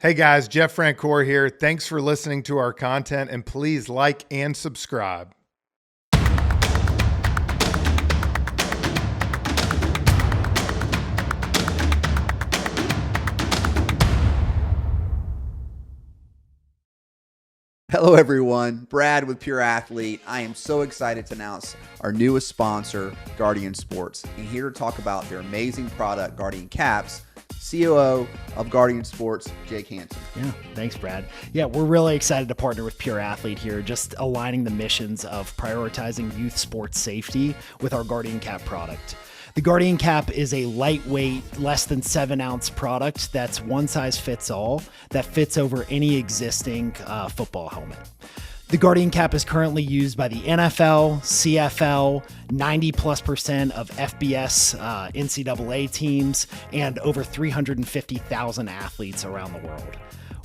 Hey guys, Jeff Francoeur here. Thanks for listening to our content, and please like and subscribe. Hello everyone, Brad with Pure Athlete. I am so excited to announce our newest sponsor, Guardian Sports, and here to talk about their amazing product, Guardian Caps. COO of Guardian Sports, Jake Hansen. Yeah, thanks, Brad. Yeah, we're really excited to partner with Pure Athlete here, just aligning the missions of prioritizing youth sports safety with our Guardian Cap product. The Guardian Cap is a lightweight, less than 7-ounce product that's one size fits all, that fits over any existing football helmet. The Guardian Cap is currently used by the NFL, CFL, 90+% of FBS NCAA teams, and over 350,000 athletes around the world.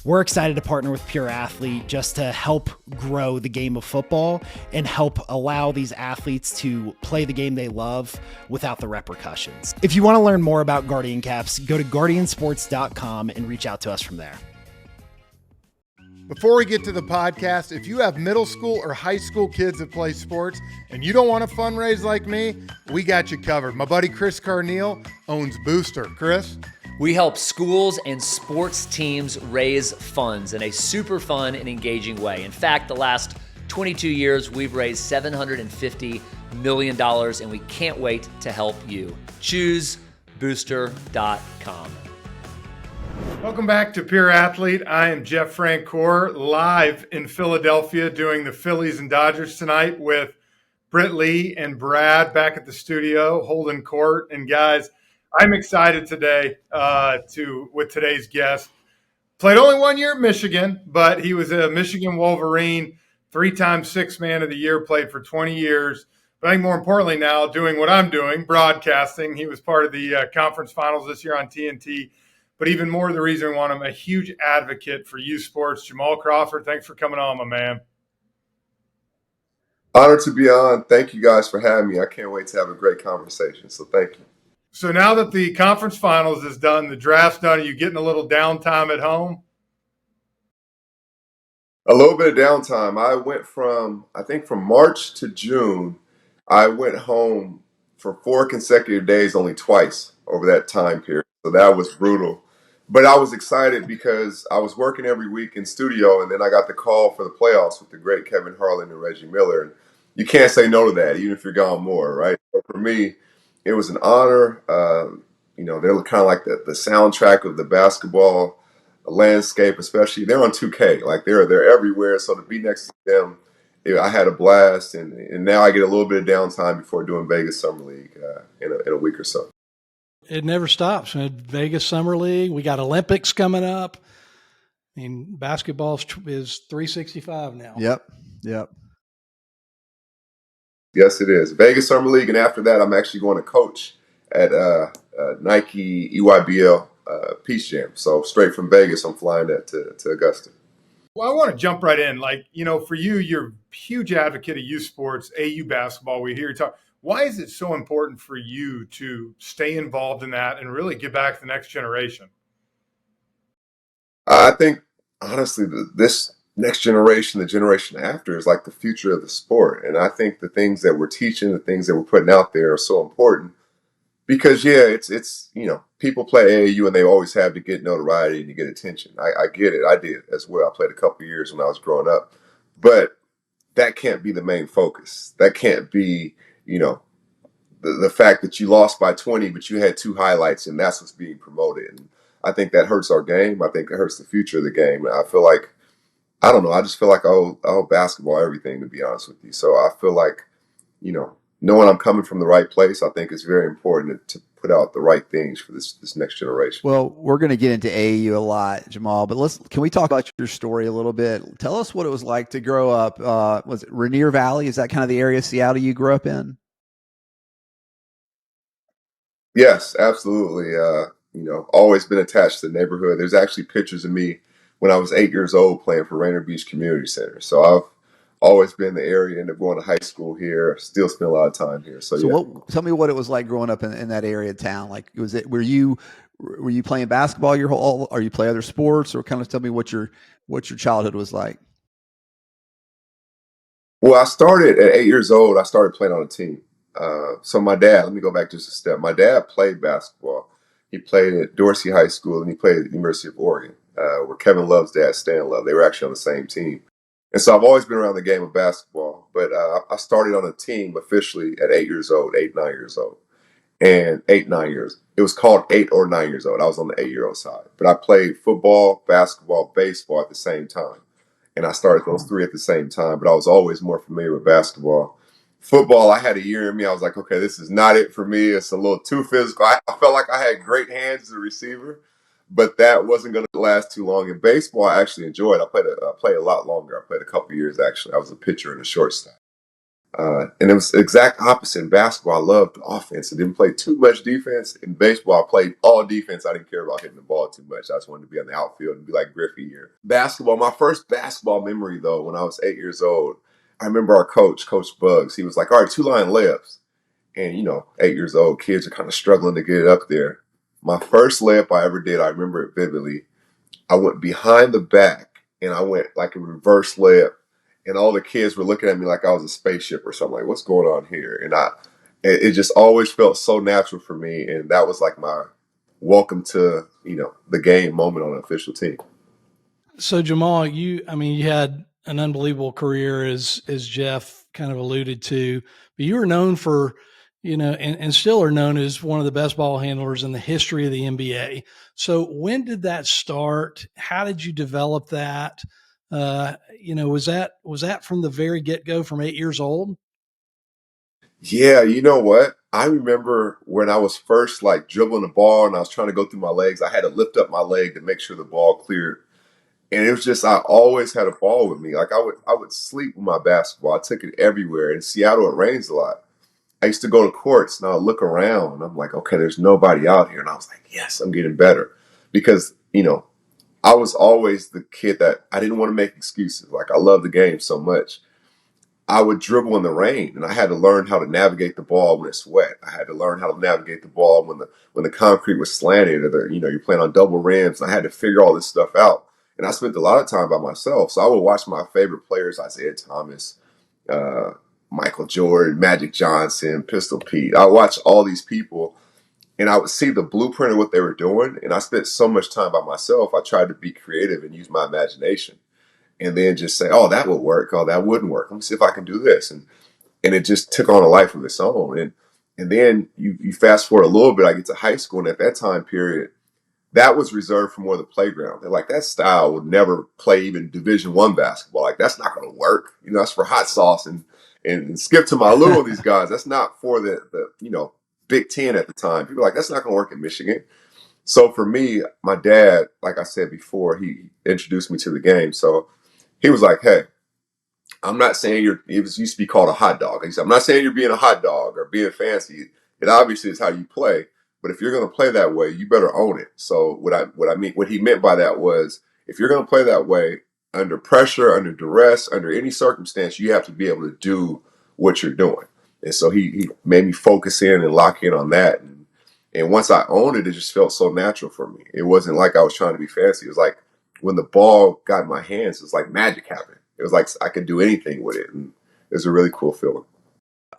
We're excited to partner with Pure Athlete just to help grow the game of football and help allow these athletes to play the game they love without the repercussions. If you want to learn more about Guardian Caps, go to guardiansports.com and reach out to us from there. Before we get to the podcast, if you have middle school or high school kids that play sports and you don't want to fundraise like me, we got you covered. My buddy Chris Carneal owns Booster. Chris? We help schools and sports teams raise funds in a super fun and engaging way. In fact, the last 22 years, we've raised $750 million, and we can't wait to help you. Choose booster.com. Welcome back to Pure Athlete. I am Jeff Francoeur, live in Philadelphia doing the Phillies and Dodgers tonight with Britt Lee and Brad back at the studio holding court. And guys, I'm excited today with today's guest. Played only 1 year at Michigan, but he was a Michigan Wolverine, 3-time Sixth Man of the Year, played for 20 years. But I think more importantly now, doing what I'm doing, broadcasting. He was part of the conference finals this year on TNT. But even more, the reason we want him, a huge advocate for youth sports. Jamal Crawford, thanks for coming on, my man. Honored to be on. Thank you guys for having me. I can't wait to have a great conversation. So thank you. So now that the conference finals is done, the draft's done, are you getting a little downtime at home? A little bit of downtime. I went from March to June, I went home for 4 consecutive days only twice over that time period. So that was brutal. But I was excited because I was working every week in studio, and then I got the call for the playoffs with the great Kevin Harlan and Reggie Miller. And you can't say no to that, even if you're gone more, right? So for me, it was an honor. They're kind of like the soundtrack of the basketball landscape, especially. They're on 2K. Like they're everywhere. So to be next to them, I had a blast. And now I get a little bit of downtime before doing Vegas Summer League in a week or so. It never stops. Vegas Summer League. We got Olympics coming up. I mean, basketball is 365 now. Yep. Yes, it is. Vegas Summer League, and after that, I'm actually going to coach at Nike EYBL Peace Jam. So straight from Vegas, I'm flying that to Augusta. Well, I want to jump right in. For you, you're a huge advocate of youth sports, AAU basketball. We hear you talk. Why is it so important for you to stay involved in that and really get back to the next generation? I think, honestly, this next generation, the generation after, is like the future of the sport. And I think the things that we're teaching, the things that we're putting out there are so important because, it's people play AAU and they always have to get notoriety and to get attention. I get it. I did as well. I played a couple of years when I was growing up. But that can't be the main focus. That can't be the fact that you lost by 20, but you had 2 highlights, and that's what's being promoted. And I think that hurts our game. I think it hurts the future of the game. And I feel like, I don't know, I just feel like I owe basketball everything, to be honest with you. So I feel like, knowing I'm coming from the right place, I think it's very important to put out the right things for this next generation. Well, we're going to get into AAU a lot, Jamal, but can we talk about your story a little bit? Tell us what it was like to grow up. Was it Rainier Valley? Is that kind of the area of Seattle you grew up in? Yes, absolutely. Always been attached to the neighborhood. There's actually pictures of me when I was 8 years old playing for Rainier Beach Community Center. So I've always been in the area, ended up going to high school here, still spend a lot of time here. So yeah. Tell me what it was like growing up in that area of town. Like, were you Were you playing basketball your whole, or you play other sports, or kind of tell me what your childhood was like? Well, I started at 8 years old. I started playing on a team. So my dad, let me go back just a step. My dad played basketball. He played at Dorsey High School and he played at the University of Oregon, where Kevin Love's dad, Stan Love. They were actually on the same team. And so I've always been around the game of basketball. But I started on a team officially at 8 years old, 8, 9 years old. And 8, 9 years. It was called 8 or 9 years old. I was on the 8-year-old side. But I played football, basketball, baseball at the same time. And I started those three at the same time, but I was always more familiar with basketball. Football, I had a year in me. I was like, okay, this is not it for me. It's a little too physical. I felt like I had great hands as a receiver, but that wasn't going to last too long. In baseball, I actually enjoyed. I played a lot longer. I played a couple years actually. I was a pitcher and a shortstop. And it was the exact opposite in basketball. I loved offense. I didn't play too much defense. In baseball, I played all defense. I didn't care about hitting the ball too much. I just wanted to be on the outfield and be like Griffey here. Basketball, my first basketball memory, though, when I was 8 years old, I remember our coach, Coach Bugs, he was like, all right, 2-line layups. And, 8 years old, kids are kind of struggling to get it up there. My first layup I ever did, I remember it vividly. I went behind the back and I went like a reverse layup. And all the kids were looking at me like I was a spaceship or something. Like, what's going on here? And it just always felt so natural for me. And that was like my welcome to, the game moment on an official team. So Jamal, you had an unbelievable career as Jeff kind of alluded to, but you were known for, and still are known as one of the best ball handlers in the history of the NBA. So when did that start? How did you develop that? Was that from the very get-go from 8 years old? Yeah, you know what? I remember when I was first like dribbling the ball and I was trying to go through my legs, I had to lift up my leg to make sure the ball cleared. And it was just I always had a ball with me. Like I would sleep with my basketball. I took it everywhere. In Seattle, it rains a lot. I used to go to courts and I would look around and I'm like, okay, there's nobody out here. And I was like, yes, I'm getting better. Because, I was always the kid that I didn't want to make excuses. Like I love the game so much. I would dribble in the rain and I had to learn how to navigate the ball when it's wet. I had to learn how to navigate the ball when the concrete was slanted or you're playing on double rims. I had to figure all this stuff out. And I spent a lot of time by myself. So I would watch my favorite players, Isaiah Thomas, uh, Michael Jordan, Magic Johnson, Pistol Pete. I watched all these people and I would see the blueprint of what they were doing. And I spent so much time by myself. I tried to be creative and use my imagination and then just say, oh, that would work. Oh, that wouldn't work. Let me see if I can do this. And it just took on a life of its own. And then you fast forward a little bit, I get to high school. And at that time period, that was reserved for more the playground. They're like, that style would never play even Division I basketball. Like, that's not going to work. That's for hot sauce and Skip to my Lou and these guys. That's not for the Big Ten at the time. People are like, that's not going to work in Michigan. So for me, my dad, like I said before, he introduced me to the game. So he was like, hey, I'm not saying it used to be called a hot dog. He said, I'm not saying you're being a hot dog or being fancy. It obviously is how you play. But if you're going to play that way, you better own it. So what he meant by that was, if you're going to play that way, under pressure, under duress, under any circumstance, you have to be able to do what you're doing. And so he made me focus in and lock in on that. And once I owned it, it just felt so natural for me. It wasn't like I was trying to be fancy. It was like when the ball got in my hands, it was like magic happened. It was like I could do anything with it. And it was a really cool feeling.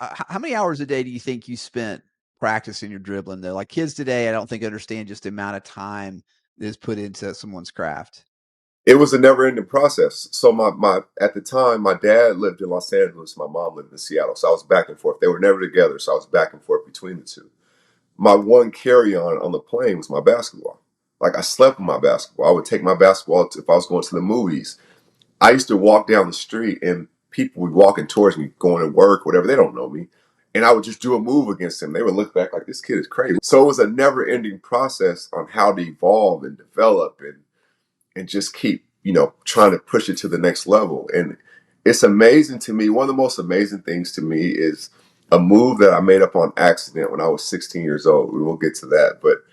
How many hours a day do you think you spent practicing your dribbling though? Like kids today, I don't think understand just the amount of time that is put into someone's craft. It was a never ending process. So my at the time, my dad lived in Los Angeles, my mom lived in Seattle. So I was back and forth. They were never together. So I was back and forth between the two. My one carry-on the plane was my basketball. Like I slept with my basketball. I would take my basketball if I was going to the movies. I used to walk down the street and people would be walking towards me, going to work, whatever. They don't know me. And I would just do a move against them. They would look back like, this kid is crazy. So it was a never-ending process on how to evolve and develop and just keep, trying to push it to the next level. And it's amazing to me. One of the most amazing things to me is a move that I made up on accident when I was 16 years old. We will get to that, but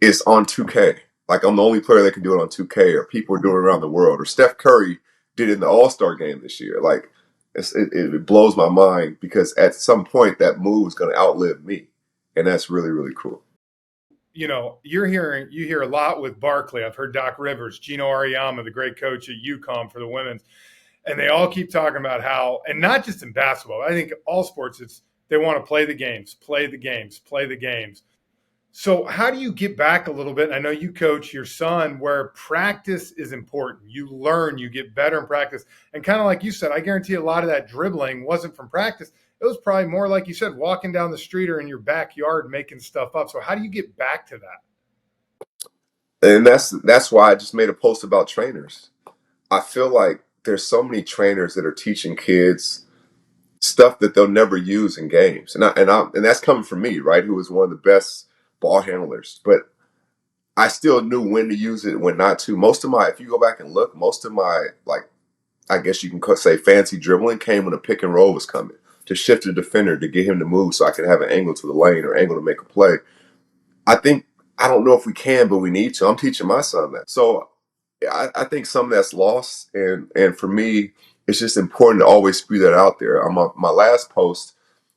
it's on 2K. Like I'm the only player that can do it on 2K, or people are doing it around the world, or Steph Curry did it in the All-Star game this year. Like it blows my mind because at some point that move is going to outlive me. And that's really, really cool. you hear a lot with Barkley. I've heard Doc Rivers, Gino Auriemma, the great coach at UConn for the women's, and they all keep talking about how, and not just in basketball, I think all sports, they want to play the games, play the games, play the games. So how do you get back a little bit? I know you coach your son where practice is important. You learn, you get better in practice. And kind of like you said, I guarantee a lot of that dribbling wasn't from practice. It was probably more like you said, walking down the street or in your backyard making stuff up. So how do you get back to that? And that's why I just made a post about trainers. I feel like there's so many trainers that are teaching kids stuff that they'll never use in games. And that's coming from me, right? Who was one of the best ball handlers. But I still knew when to use it and when not to. If you go back and look, most of my, like, I guess you can say fancy dribbling came when a pick and roll was coming to shift the defender to get him to move so I could have an angle to the lane or angle to make a play. I don't know if we can, but we need to. I'm teaching my son that. So I think some of that's lost. And for me, it's just important to always spew that out there. On my last post,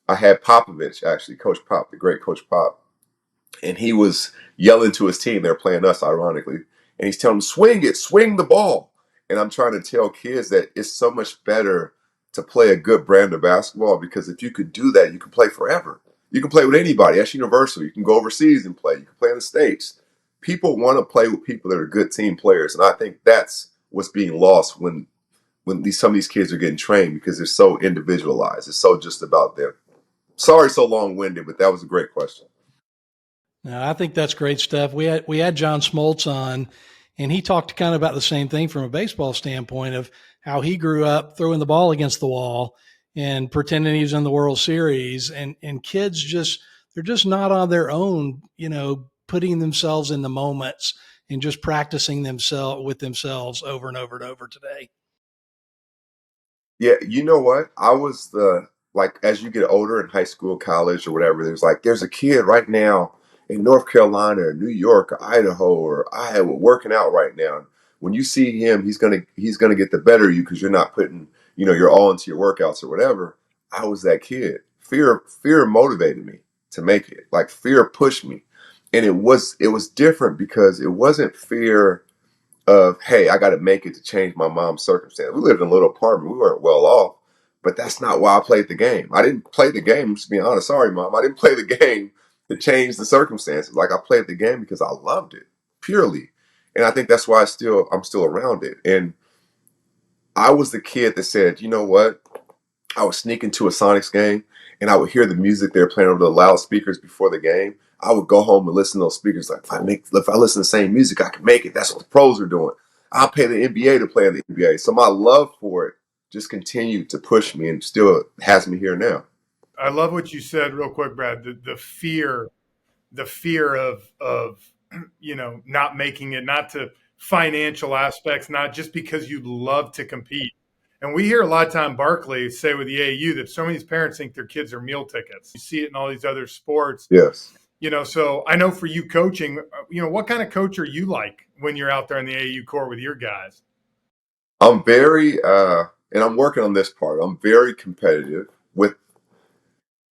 I had Popovich, actually, Coach Pop, the great Coach Pop. And he was yelling to his team. They're playing us, ironically. And he's telling them, swing it, swing the ball. And I'm trying to tell kids that it's so much better to play a good brand of basketball, because if you could do that, you can play forever. You can play with anybody. That's universal. You can go overseas and play. You can play in the States. People want to play with people that are good team players. And I think that's what's being lost when some of these kids are getting trained, because they're so individualized. It's so just about them. Sorry, so long-winded, but that was a great question. No, I think that's great stuff. We had John Smoltz on, and he talked kind of about the same thing from a baseball standpoint of how he grew up throwing the ball against the wall and pretending he was in the World Series. And kids they're just not on their own, putting themselves in the moments and just practicing themselves over and over and over today. Yeah, you know what? As you get older in high school, college, or whatever, there's a kid right now in North Carolina or New York or Idaho or Iowa working out right now. When you see him, he's gonna get the better of you because you're not putting, your all into your workouts or whatever. I was that kid. Fear motivated me to make it. Like, fear pushed me. And it was different because it wasn't fear of, hey, I got to make it to change my mom's circumstance. We lived in a little apartment. We weren't well off, but that's not why I played the game. I didn't play the game, just being honest. Sorry, Mom. I didn't play the game to change the circumstances. Like, I played the game because I loved it purely. And I think that's why I'm still around it. And I was the kid that said, you know what? I would sneak into a Sonics game and I would hear the music they're playing over the loudspeakers before the game. I would go home and listen to those speakers. Like, if I listen to the same music, I can make it. That's what the pros are doing. I'll pay the NBA to play in the NBA. So my love for it just continued to push me and still has me here now. I love what you said real quick, Brad. The fear of not making it, not to financial aspects, not just because you love to compete. And we hear a lot of time Barkley say with the AAU that so many parents think their kids are meal tickets. You see it in all these other sports. Yes. So I know for you coaching, what kind of coach are you like when you're out there in the AAU court with your guys? I'm very, and I'm working on this part. I'm very competitive with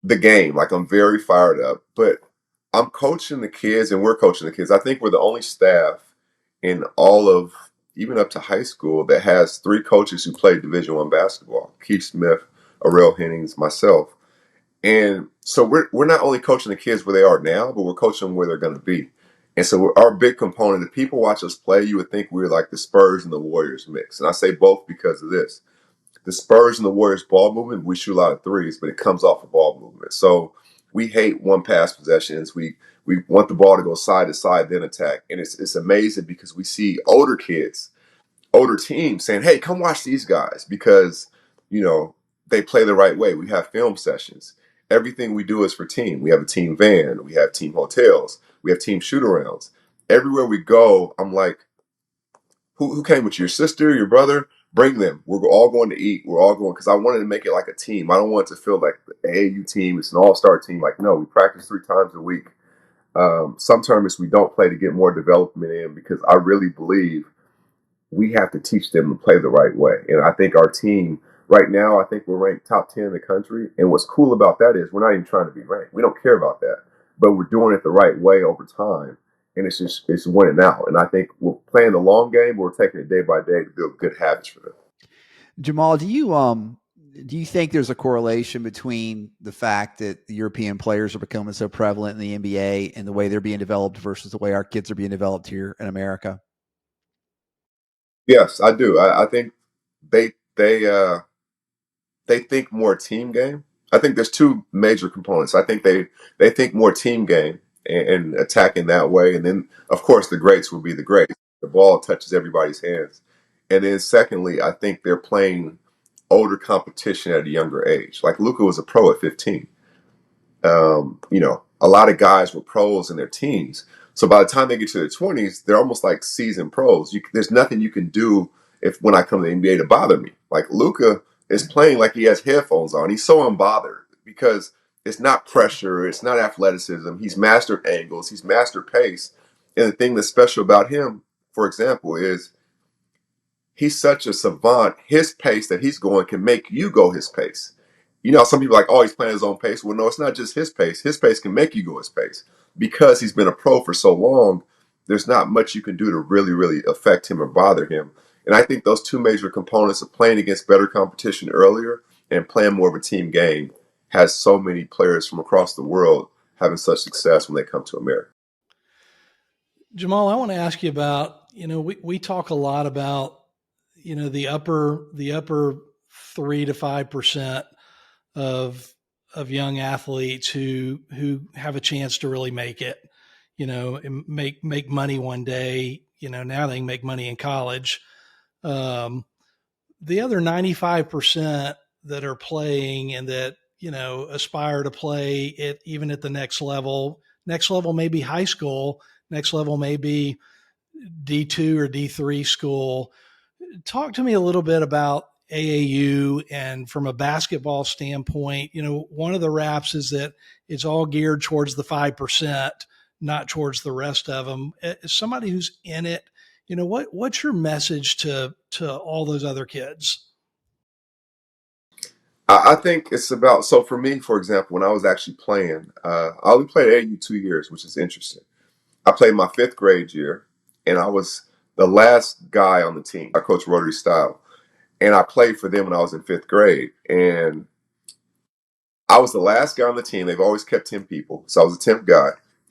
the game. Like, I'm very fired up, but I'm coaching the kids and we're coaching the kids. I think we're the only staff in all of, even up to high school, that has 3 coaches who played Division I basketball: Keith Smith, Arel Hennings, myself. And so we're not only coaching the kids where they are now, but we're coaching them where they're going to be. And so our big component, if people watch us play, you would think we're like the Spurs and the Warriors mix. And I say both because of this. The Spurs and the Warriors ball movement, we shoot a lot of threes, but it comes off of ball movement. So we hate one pass possessions. We want the ball to go side to side, then attack. And it's amazing because we see older teams saying, hey, come watch these guys because, they play the right way. We have film sessions. Everything we do is for team. We have a team van. We have team hotels. We have team shoot-arounds. Everywhere we go, I'm like, who came with you? Your sister, your brother? Bring them. We're all going to eat. We're all going, because I wanted to make it like a team. I don't want it to feel like the AAU team. It's an all-star team. Like, no, we practice 3 times a week. Some tournaments we don't play to get more development in, because I really believe we have to teach them to play the right way. And I think our team right now, I think we're ranked top 10 in the country. And what's cool about that is we're not even trying to be ranked. We don't care about that. but we're doing it the right way over time. And it's winning out. And I think we're playing the long game, but we're taking it day by day to build good habits for them. Jamal, do you think there's a correlation between the fact that the European players are becoming so prevalent in the NBA and the way they're being developed versus the way our kids are being developed here in America? Yes, I do. I think they think more team game. I think there's two major components. I think they think more team game and attacking that way. And then, of course, the greats will be the greats. The ball touches everybody's hands. And then, secondly, I think they're playing older competition at a younger age. Like Luka was a pro at 15. A lot of guys were pros in their teens. So by the time they get to their 20s, they're almost like seasoned pros. There's nothing you can do when I come to the NBA to bother me. Like Luka is playing like he has headphones on. He's so unbothered because it's not pressure, it's not athleticism. He's mastered angles, he's mastered pace. And the thing that's special about him, for example, is he's such a savant. His pace that he's going can make you go his pace. Some people are like, oh, he's playing his own pace. Well, no, it's not just his pace. His pace can make you go his pace. Because he's been a pro for so long, there's not much you can do to really, really affect him or bother him. And I think those two major components of playing against better competition earlier and playing more of a team game has so many players from across the world having such success when they come to America. Jamal, I want to ask you about, we talk a lot about, the upper 3 to 5% of young athletes who have a chance to really make it, and make money one day. Now they can make money in college. The other 95% that are playing and that, aspire to play even at the next level. Next level may be high school. Next level may be D2 or D3 school. Talk to me a little bit about AAU, and from a basketball standpoint, one of the raps is that it's all geared towards the 5%, not towards the rest of them. As somebody who's in it, what's your message to all those other kids? I think it's about, so for me, for example, when I was actually playing, I only played AAU 2 years, which is interesting. I played my 5th grade year, and I was the last guy on the team. I coached Rotary Style, and I played for them when I was in 5th grade. And I was the last guy on the team. They've always kept 10 people, so I was a 10th guy.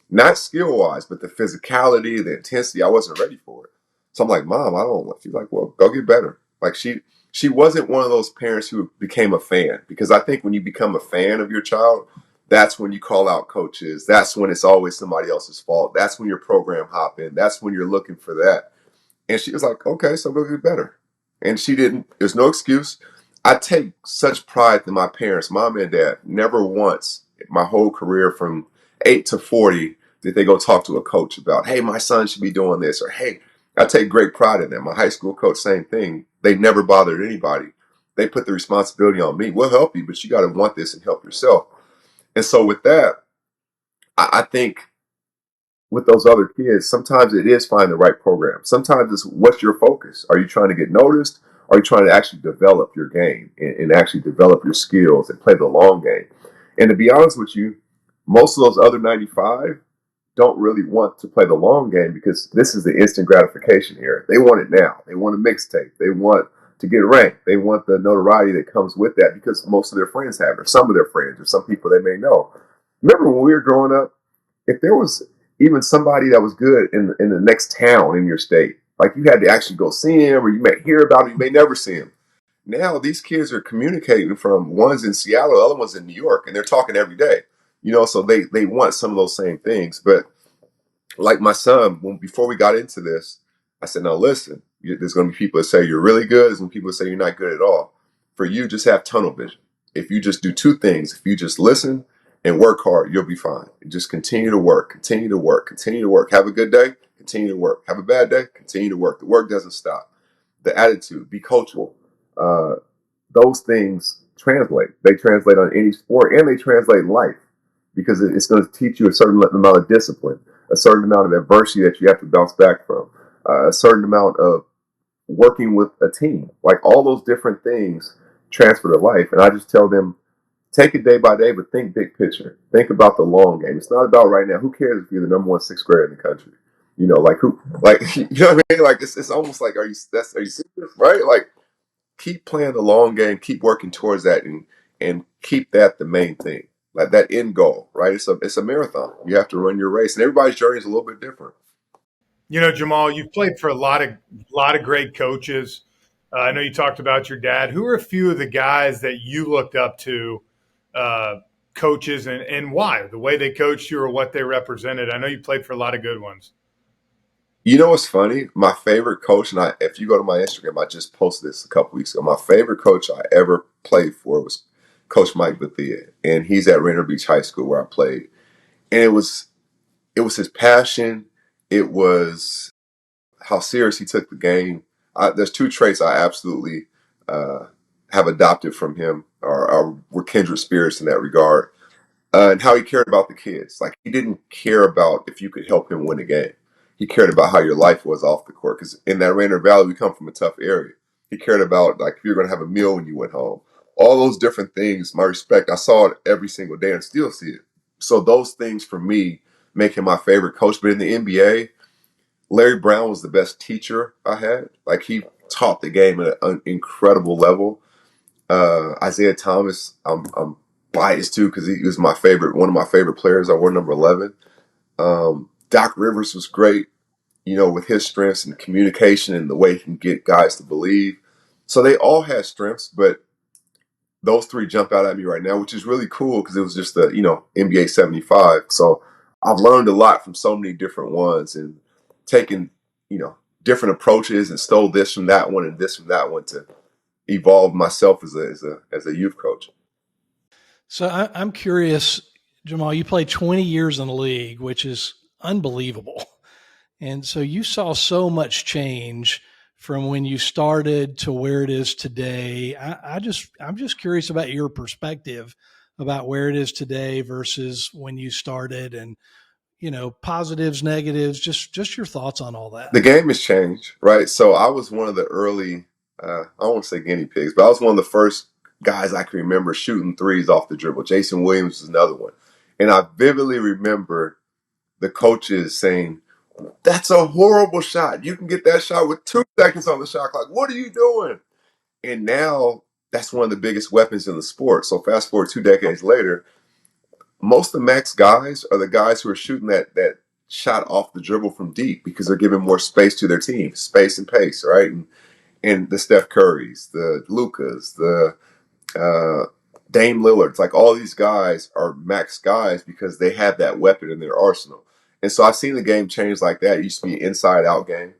Not skill-wise, but the physicality, the intensity, I wasn't ready for it. So I'm like, Mom, I don't know. She's like, well, go get better. Like she wasn't one of those parents who became a fan, because I think when you become a fan of your child, that's when you call out coaches. That's when it's always somebody else's fault. That's when your program hopping. That's when you're looking for that. And she was like, okay, so go get better. And she didn't. There's no excuse. I take such pride in my parents, mom and dad. Never once, my whole career from 8 to 40, did they go talk to a coach about, hey, my son should be doing this, or hey, I take great pride in that. My high school coach, same thing. They never bothered anybody. They put the responsibility on me. We'll help you, but you got to want this and help yourself. And so with that, I think with those other kids, sometimes it is find the right program. Sometimes it's what's your focus. Are you trying to get noticed? Or are you trying to actually develop your game and actually develop your skills and play the long game? And to be honest with you, most of those other 95 don't really want to play the long game, because this is the instant gratification era. They want it now. They want a mixtape. They want to get ranked. They want the notoriety that comes with that, because most of their friends have it, or some of their friends, or some people they may know. Remember when we were growing up, if there was even somebody that was good in the next town in your state, like you had to actually go see him, or you may hear about him, you may never see him. Now these kids are communicating from one's in Seattle, the other one's in New York, and they're talking every day. So they want some of those same things. But like my son, before we got into this, I said, now listen, there's going to be people that say you're really good. There's going to be people that say you're not good at all. For you, just have tunnel vision. If you just do two things, if you just listen and work hard, you'll be fine. Just continue to work, continue to work, continue to work. Have a good day, continue to work. Have a bad day, continue to work. The work doesn't stop. The attitude, be coachable. Those things translate. They translate on any sport, and they translate in life, because it's going to teach you a certain amount of discipline, a certain amount of adversity that you have to bounce back from, a certain amount of working with a team. Like all those different things transfer to life. And I just tell them, Take it day by day, but think big picture. Think about the long game. It's not about right now. Who cares if you're the number one sixth grader in the country? You know, like who, like you know what I mean? Like it's almost like, are you serious, right? Like keep playing the long game, keep working towards that, and keep that the main thing, like that end goal, right? It's a marathon. You have to run your race, and everybody's journey is a little bit different. You know, Jamal, you've played for a lot of great coaches. I know you talked about your dad. Who are a few of the guys that you looked up to, uh, coaches, and why? The way they coached you or what they represented? I know you played for a lot of good ones. You know what's funny? My favorite coach, and if you go to my Instagram, I just posted this a couple weeks ago. My favorite coach I ever played for was Coach Mike Bethea, and he's at Rainier Beach High School where I played. And it was his passion. It was how serious he took the game. There's two traits I absolutely uh, have adopted from him, or were kindred spirits in that regard, and how he cared about the kids. Like he didn't care about if you could help him win a game. He cared about how your life was off the court. Because in that Rainier Valley, we come from a tough area. He cared about like if you're going to have a meal when you went home. All those different things. My respect. I saw it every single day and still see it. So those things for me make him my favorite coach. But in the NBA, Larry Brown was the best teacher I had. Like he taught the game at an incredible level. Isaiah Thomas, I'm biased too because he was one of my favorite players. I wore number 11. Doc Rivers was great, you know, with his strengths and communication and the way he can get guys to believe. So they all had strengths, but those three jump out at me right now, which is really cool because it was just the, NBA 75. So I've learned a lot from so many different ones and taken, different approaches and stole this from that one and this from that one to evolve myself as a youth coach. So I'm curious, Jamal, you played 20 years in the league, which is unbelievable. And so you saw so much change from when you started to where it is today. I'm just curious about your perspective about where it is today versus when you started and, positives, negatives, just your thoughts on all that. The game has changed, right? So I was one of the early, I don't want to say guinea pigs, but I was one of the first guys I can remember shooting threes off the dribble. Jason Williams was another one. And I vividly remember the coaches saying, "That's a horrible shot. You can get that shot with 2 seconds on the shot clock. What are you doing?" And now that's one of the biggest weapons in the sport. So fast forward 2 decades later, most of the max guys are the guys who are shooting that shot off the dribble from deep because they're giving more space to their team, space and pace, right? And the Steph Currys, the Lucas, the Dame Lillards, like all these guys are max guys because they have that weapon in their arsenal. And so I've seen the game change like that. It used to be an inside out game.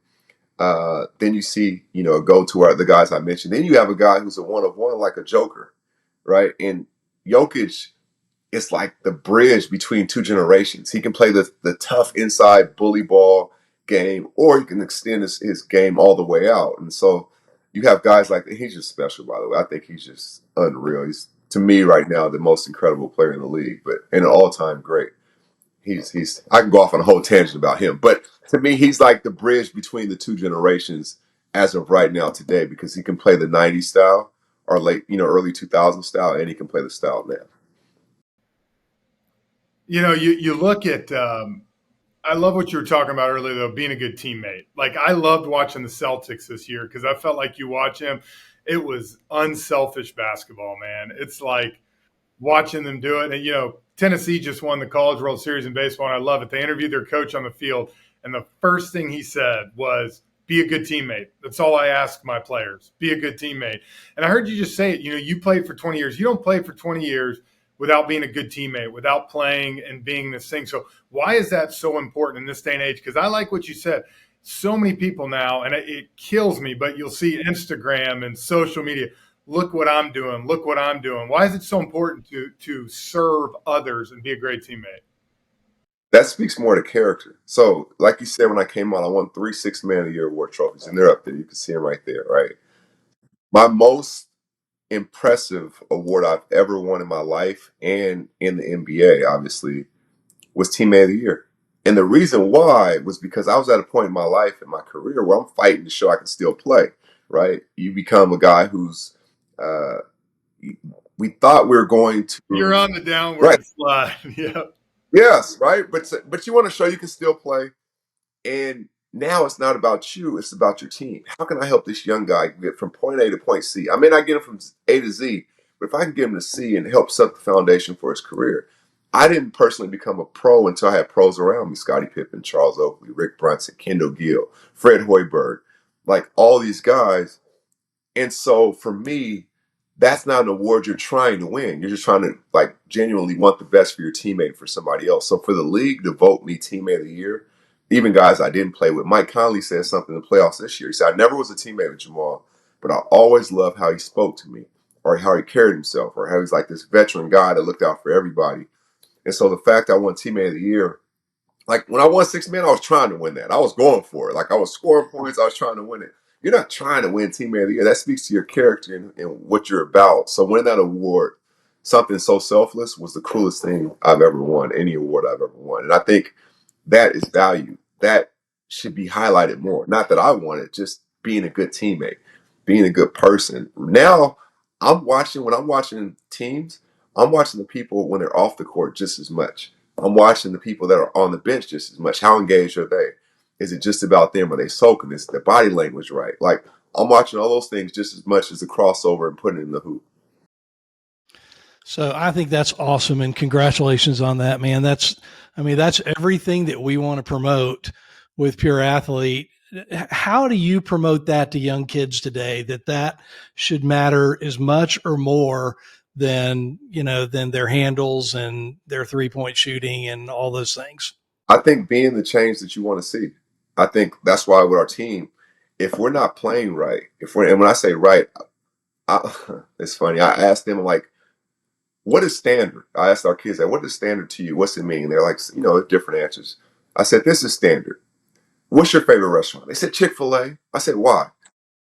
Then you see, go to where the guys I mentioned. Then you have a guy who's a one of one, like a Joker, right? And Jokic is like the bridge between two generations. He can play the tough inside bully ball game, or he can extend his game all the way out. And so you have guys like he's just special, by the way. I think he's just unreal. He's to me right now the most incredible player in the league, but an all time great. He's I can go off on a whole tangent about him, but to me he's like the bridge between the two generations as of right now today because he can play the 90s style or late, early 2000 style, and he can play the style now. You know, you look at. I love what you were talking about earlier, though, being a good teammate. Like I loved watching the Celtics this year because I felt like you watch him. It was unselfish basketball, man. It's like watching them do it. And, Tennessee just won the College World Series in baseball, and I love it. They interviewed their coach on the field, and the first thing he said was, be a good teammate. That's all I ask my players. Be a good teammate. And I heard you just say it. You played for 20 years. You don't play for 20 years without being a good teammate, without playing and being this thing. So why is that so important in this day and age? Because I like what you said. So many people now, and it kills me, but you'll see Instagram and social media. Look what I'm doing. Look what I'm doing. Why is it so important to serve others and be a great teammate? That speaks more to character. So, like you said, when I came on, I won 3 Sixth Man of the Year award trophies, and they're up there. You can see them right there, right? My most impressive award I've ever won in my life and in the NBA, obviously, was Teammate of the Year. And the reason why was because I was at a point in my life, in my career, where I'm fighting to show I can still play, right? You become a guy who's uh, we thought we were going to. You're on the Right. downward slide. Yeah. Yes, right. But you want to show you can still play. And now it's not about you, it's about your team. How can I help this young guy get from point A to point C? I may not get him from A to Z, but if I can get him to C and help set the foundation for his career. I didn't personally become a pro until I had pros around me: Scottie Pippen, Charles Oakley, Rick Brunson, Kendall Gill, Fred Hoiberg, like all these guys. And so for me, that's not an award you're trying to win. You're just trying to like genuinely want the best for your teammate, for somebody else. So for the league to vote me teammate of the year, even guys I didn't play with, Mike Conley said something in the playoffs this year. He said, I never was a teammate with Jamal, but I always loved how he spoke to me, or how he carried himself, or how he's like this veteran guy that looked out for everybody. And so the fact I won teammate of the year, like when I won 6 men, I was trying to win that. I was going for it. Like I was scoring points. I was trying to win it. You're not trying to win teammate of the year. That speaks to your character and what you're about. So winning that award, something so selfless, was the coolest thing I've ever won, any award I've ever won. And I think that is value. That should be highlighted more. Not that I want it, just being a good teammate, being a good person. Now when I'm watching teams, I'm watching the people when they're off the court just as much. I'm watching the people that are on the bench just as much. How engaged are they? Is it just about them? Are they soaking? Is their body language right? Like I'm watching all those things just as much as the crossover and putting it in the hoop. So I think that's awesome, and congratulations on that, man. That's everything that we want to promote with Pure Athlete. How do you promote that to young kids today, that should matter as much or more than their handles and their 3-point shooting and all those things? I think being the change that you want to see. I think that's why with our team, if we're not playing right, and when I say right, it's funny. I asked them like, what is standard? I asked our kids that, what is standard to you? What's it mean? They're like, different answers. I said, this is standard. What's your favorite restaurant? They said Chick-fil-A. I said, why?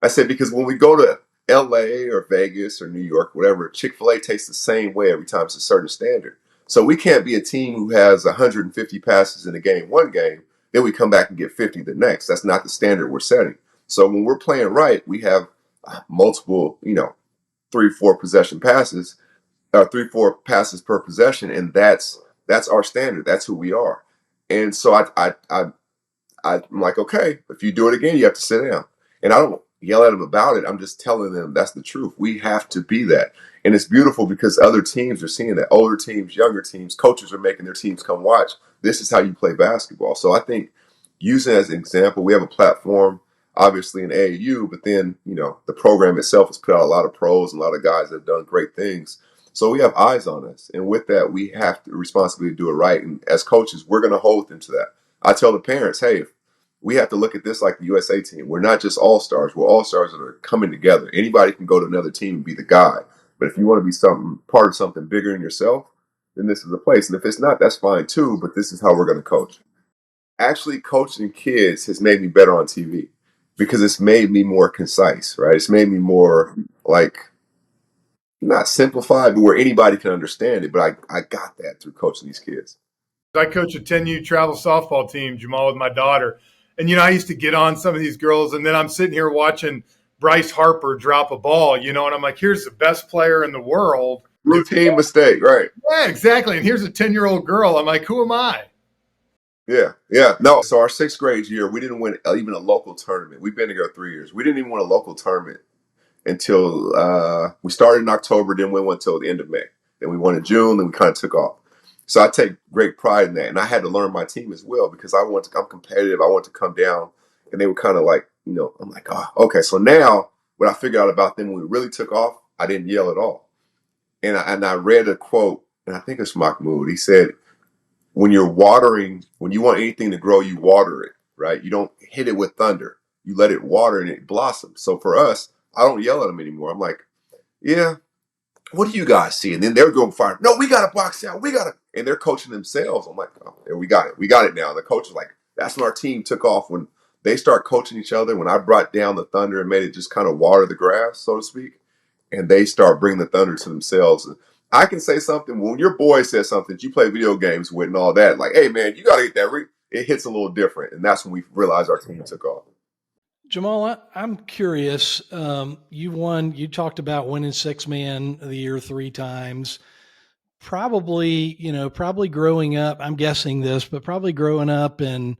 I said, because when we go to LA or Vegas or New York, whatever, Chick-fil-A tastes the same way every time. It's a certain standard. So we can't be a team who has 150 passes in a game, one game, then we come back and get 50 the next. That's not the standard we're setting. So when we're playing right, we have multiple, 3-4 possession passes, 3-4 passes per possession, and that's our standard. That's who we are. And so I'm like, okay, if you do it again, you have to sit down. And I don't yell at them about it. I'm just telling them that's the truth. We have to be that. And it's beautiful because other teams are seeing that. Older teams, younger teams, coaches are making their teams come watch. This is how you play basketball. So I think using it as an example, we have a platform, obviously in AAU, but then, the program itself has put out a lot of pros and a lot of guys that have done great things. So we have eyes on us. And with that, we have the responsibility to do it right. And as coaches, we're going to hold them to that. I tell the parents, hey, we have to look at this like the USA team. We're not just all-stars. We're all-stars that are coming together. Anybody can go to another team and be the guy. But if you want to be part of something bigger than yourself, then this is the place. And if it's not, that's fine too, but this is how we're going to coach. Actually, coaching kids has made me better on TV because it's made me more concise, right? It's made me more not simplified, but where anybody can understand it. But I got that through coaching these kids. I coach a 10U travel softball team, Jamal, with my daughter. And, I used to get on some of these girls, and then I'm sitting here watching Bryce Harper drop a ball, and I'm like, here's the best player in the world. Routine mistake, right? Yeah, exactly. And here's a 10-year-old girl. I'm like, who am I? Yeah. No, so our 6th grade year, we didn't win even a local tournament. We've been together 3 years. We didn't even win a local tournament until we started in October, didn't win one until the end of May. Then we won in June, then we kind of took off. So I take great pride in that. And I had to learn my team as well because I'm competitive. I want to come down. And they were kind of like, I'm like, oh, okay. So now what I figured out about them when we really took off, I didn't yell at all. And I read a quote, and I think it's Mahmoud. He said, when you want anything to grow, you water it, right? You don't hit it with thunder. You let it water and it blossoms. So for us, I don't yell at them anymore. I'm like, yeah, what do you guys see? And then they're going fire. No, we got to box out. And they're coaching themselves. I'm like, oh, there, we got it. We got it now. And the coach is like, that's when our team took off. When they start coaching each other, when I brought down the thunder and made it just kind of water the grass, so to speak, and they start bringing the thunder to themselves. And I can say something when your boy says something that you play video games with and all that, like, hey, man, you got to get that. It hits a little different. And that's when we realized our team took off. Jamal, I'm curious. You talked about winning six man of the year 3 times. Probably growing up, I'm guessing this, but probably growing up and,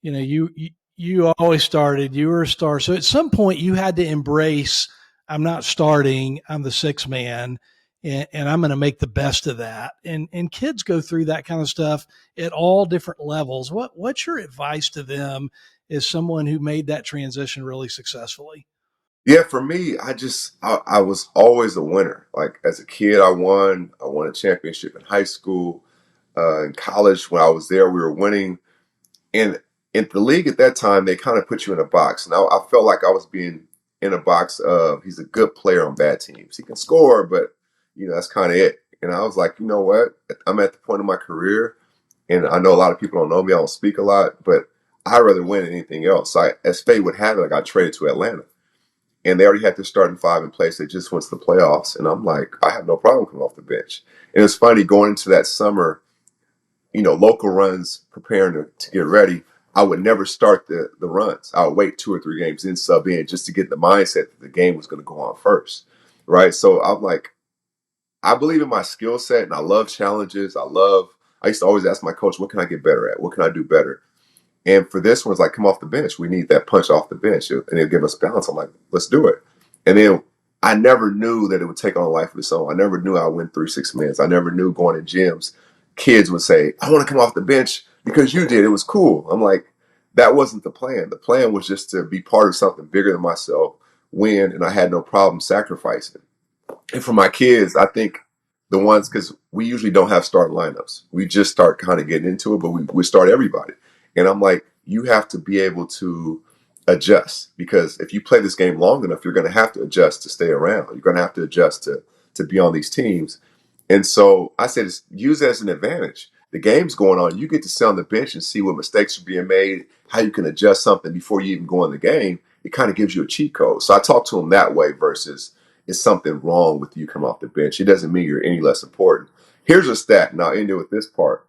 you always started, you were a star. So at some point you had to embrace, I'm not starting, I'm the six man and I'm going to make the best of that. And kids go through that kind of stuff at all different levels. What's your advice to them as someone who made that transition really successfully? Yeah, for me, I was always a winner. Like as a kid, I won a championship in high school. In college, when I was there, we were winning. And in the league at that time, they kind of put you in a box. And I felt like I was being in a box of he's a good player on bad teams. He can score, but that's kind of it. And I was like, you know what? I'm at the point of my career, and I know a lot of people don't know me. I don't speak a lot, but I'd rather win than anything else. So as fate would have it, I got traded to Atlanta, and they already had their starting five in place. They just went to the playoffs, and I'm like, I have no problem coming off the bench. And it's funny going into that summer, local runs, preparing to get ready. I would never start the runs. I would wait 2 or 3 games, then sub in just to get the mindset that the game was going to go on first, right? So I'm like, I believe in my skill set, and I love challenges. I used to always ask my coach, what can I get better at? What can I do better? And for this one, it's like, come off the bench. We need that punch off the bench, and it'll give us balance. I'm like, let's do it. And then I never knew that it would take on a life of its own. I never knew I would win 3 6 minutes. I never knew going to gyms, kids would say, I want to come off the bench because you did. It was cool. I'm like, that wasn't the plan. The plan was just to be part of something bigger than myself, win, and I had no problem sacrificing. And for my kids, I think the ones, because we usually don't have start lineups. We just start kind of getting into it, but we start everybody. And I'm like, you have to be able to adjust, because if you play this game long enough, you're going to have to adjust to stay around. You're going to have to adjust to be on these teams. And so I said, use it as an advantage. The game's going on. You get to sit on the bench and see what mistakes are being made, how you can adjust something before you even go in the game. It kind of gives you a cheat code. So I talk to them that way versus is something wrong with you come off the bench. It doesn't mean you're any less important. Here's a stat, and I'll end it with this part.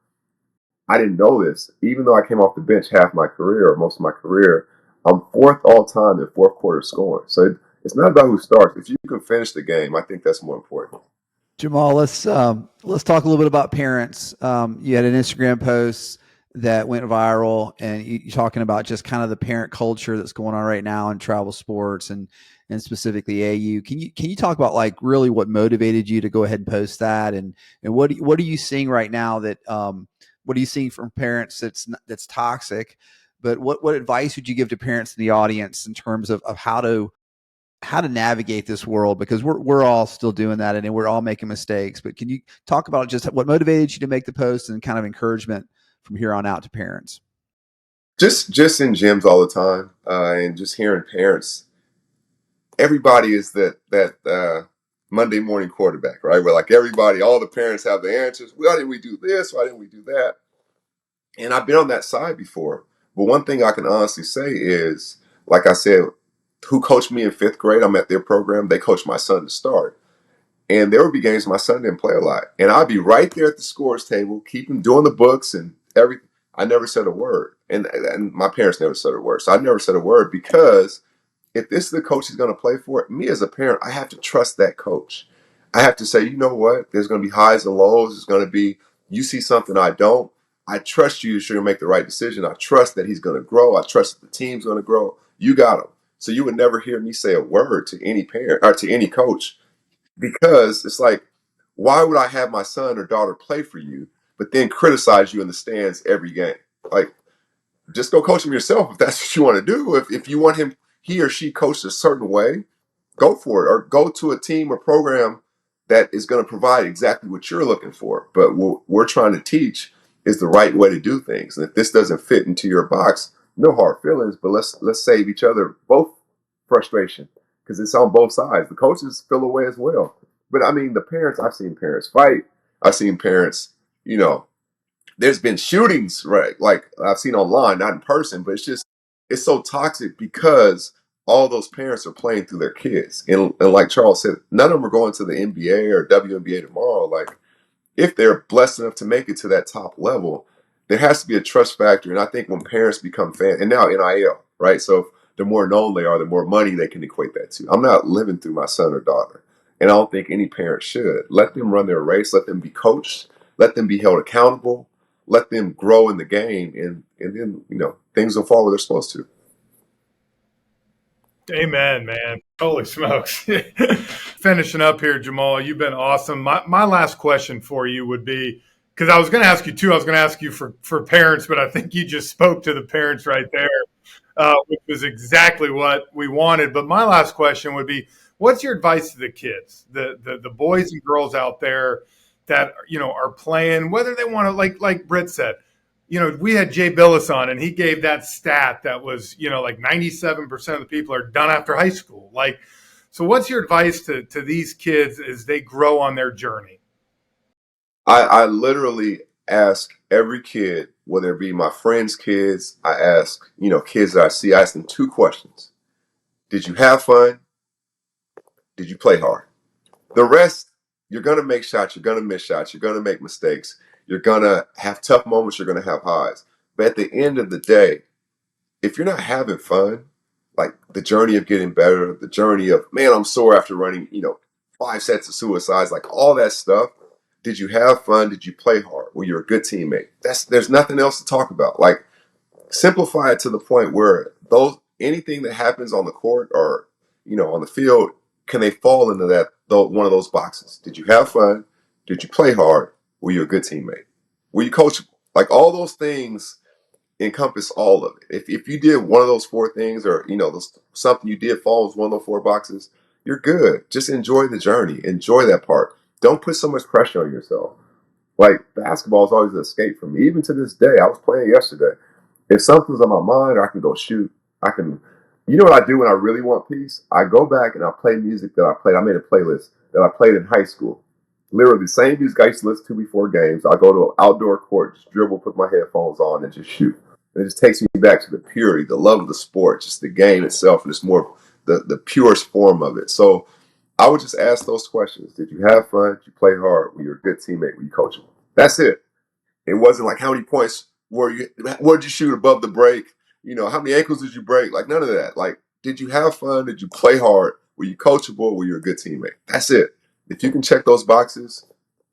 I didn't know this. Even though I came off the bench half my career or most of my career, I'm fourth all time in fourth quarter scoring. So it's not about who starts. If you can finish the game, I think that's more important. Jamal, let's talk a little bit about parents. You had an Instagram post that went viral, and you're talking about just kind of the parent culture that's going on right now in travel sports and specifically AAU. Can you talk about like really what motivated you to go ahead and post that, and what are you seeing right now that what are you seeing from parents that's toxic? But what advice would you give to parents in the audience in terms of how to navigate this world, because we're all still doing that and we're all making mistakes. But can you talk about just what motivated you to make the post and kind of encouragement from here on out to parents? Just in gyms all the time, and just hearing parents. Everybody is that Monday morning quarterback, right? Where like everybody, all the parents have the answers. Why didn't we do this? Why didn't we do that? And I've been on that side before. But one thing I can honestly say is, like I said, who coached me in fifth grade? I'm at their program. They coached my son to start. And there would be games my son didn't play a lot. And I'd be right there at the scores table, keep him doing the books and everything. I never said a word. And my parents never said a word. So I never said a word, because if this is the coach he's going to play for, me as a parent, I have to trust that coach. I have to say, you know what? There's going to be highs and lows. There's going to be, you see something I don't. I trust you to make the right decision. I trust that he's going to grow. I trust that the team's going to grow. You got him. So you would never hear me say a word to any parent or to any coach, because it's like, why would I have my son or daughter play for you, but then criticize you in the stands every game? Like, just go coach him yourself if that's what you want to do. If you want him, he or she coached a certain way, go for it, or go to a team or program that is going to provide exactly what you're looking for. But what we're trying to teach is the right way to do things. And if this doesn't fit into your box, no hard feelings, but let's save each other both frustration, because it's on both sides. The coaches feel away as well. But I mean, the parents, I've seen parents fight. I've seen parents, there's been shootings, right? Like I've seen online, not in person, but it's so toxic because all those parents are playing through their kids. And like Charles said, none of them are going to the NBA or WNBA tomorrow. Like, if they're blessed enough to make it to that top level, there has to be a trust factor. And I think when parents become fans, and now NIL, right? So the more known they are, the more money they can equate that to. I'm not living through my son or daughter. And I don't think any parent should. Let them run their race. Let them be coached. Let them be held accountable. Let them grow in the game. And then, things will fall where they're supposed to. Amen, man. Holy smokes. Finishing up here, Jamal, you've been awesome. My last question for you would be, because I was going to ask you two, I was going to ask you for parents, but I think you just spoke to the parents right there, which was exactly what we wanted. But my last question would be, what's your advice to the kids, the boys and girls out there that, are playing, whether they want to, like Britt said, we had Jay Billis on, and he gave that stat that was, like 97% of the people are done after high school. So what's your advice to these kids as they grow on their journey? I literally ask every kid, whether it be my friends' kids, I ask, kids that I see, I ask them two questions. Did you have fun? Did you play hard? The rest, you're going to make shots. You're going to miss shots. You're going to make mistakes. You're going to have tough moments. You're going to have highs. But at the end of the day, if you're not having fun, like the journey of getting better, the journey of, man, I'm sore after running, 5 sets of suicides, like all that stuff. Did you have fun? Did you play hard? Were you a good teammate? There's nothing else to talk about. Like, simplify it to the point where anything that happens on the court or, on the field, can they fall into one of those boxes? Did you have fun? Did you play hard? Were you a good teammate? Were you coachable? Like, all those things encompass all of it. If you did one of those 4 things, or something you did fall into one of those 4 boxes, you're good. Just enjoy the journey. Enjoy that part. Don't put so much pressure on yourself. Like, basketball is always an escape for me. Even to this day, I was playing yesterday. If something's on my mind, I can go shoot. You know what I do when I really want peace? I go back and I play music that I played. I made a playlist that I played in high school. Literally the same music I used to listen to before games. I go to an outdoor court, just dribble, put my headphones on, and just shoot. And it just takes me back to the purity, the love of the sport, just the game itself, and it's more the purest form of it. So I would just ask those questions. Did you have fun? Did you play hard? Were you a good teammate? Were you coachable? That's it. It wasn't like, how many points what did you shoot above the break? How many ankles did you break? Like, none of that. Like, did you have fun? Did you play hard? Were you coachable? Were you a good teammate? That's it. If you can check those boxes,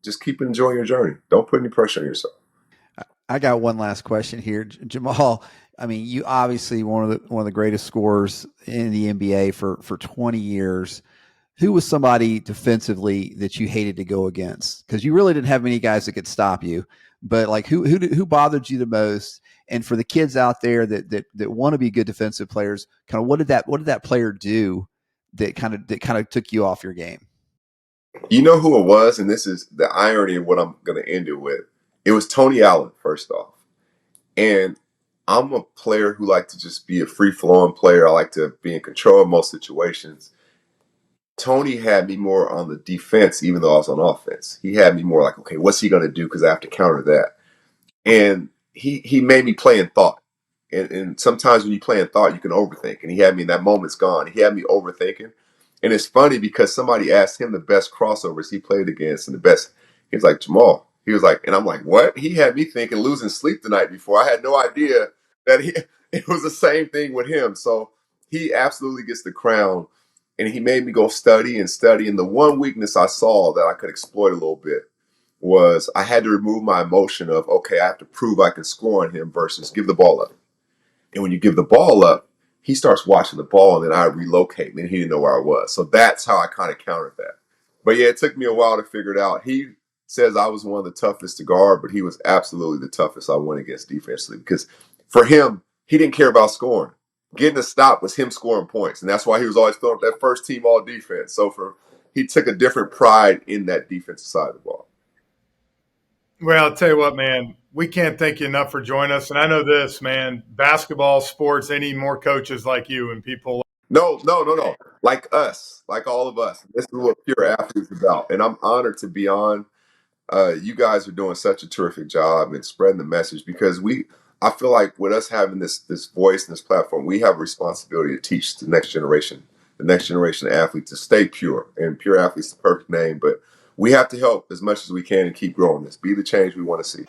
just keep enjoying your journey. Don't put any pressure on yourself. I got one last question here, Jamal. I mean, you obviously one of the greatest scorers in the NBA for 20 years. Who was somebody defensively that you hated to go against? Because you really didn't have many guys that could stop you. But like, who bothered you the most? And for the kids out there that want to be good defensive players, kind of what did that player do that kind of took you off your game? You know who it was, and this is the irony of what I'm going to end it with. It was Tony Allen, first off. And I'm a player who like to just be a free-flowing player. I like to be in control of most situations. Tony had me more on the defense, even though I was on offense. He had me more like, okay, what's he going to do? Because I have to counter that. And he made me play in thought. And sometimes when you play in thought, you can overthink. And he had me in that moment's gone. He had me overthinking. And it's funny because somebody asked him the best crossovers he played against and the best. He was like, Jamal. He was like, and I'm like, what? He had me thinking losing sleep the night before. I had no idea that it was the same thing with him. So he absolutely gets the crown. And he made me go study and study. And the one weakness I saw that I could exploit a little bit was I had to remove my emotion of, okay, I have to prove I can score on him versus give the ball up. And when you give the ball up, he starts watching the ball, and then I relocate, and then he didn't know where I was. So that's how I kind of countered that. But yeah, it took me a while to figure it out. He says I was one of the toughest to guard, but he was absolutely the toughest I went against defensively because for him, he didn't care about scoring. Getting a stop was him scoring points, and that's why he was always throwing up that first team all defense. So he took a different pride in that defensive side of the ball. Well, I'll tell you what, man, we can't thank you enough for joining us. And I know this, man, basketball, sports, they need more coaches like you and people. No. Like us, like all of us. This is what Pure Athlete is about. And I'm honored to be on. You guys are doing such a terrific job in spreading the message because I feel like with us having this voice and this platform, we have a responsibility to teach the next generation of athletes to stay pure. And Pure Athlete's the perfect name, but we have to help as much as we can and keep growing this. Be the change we want to see.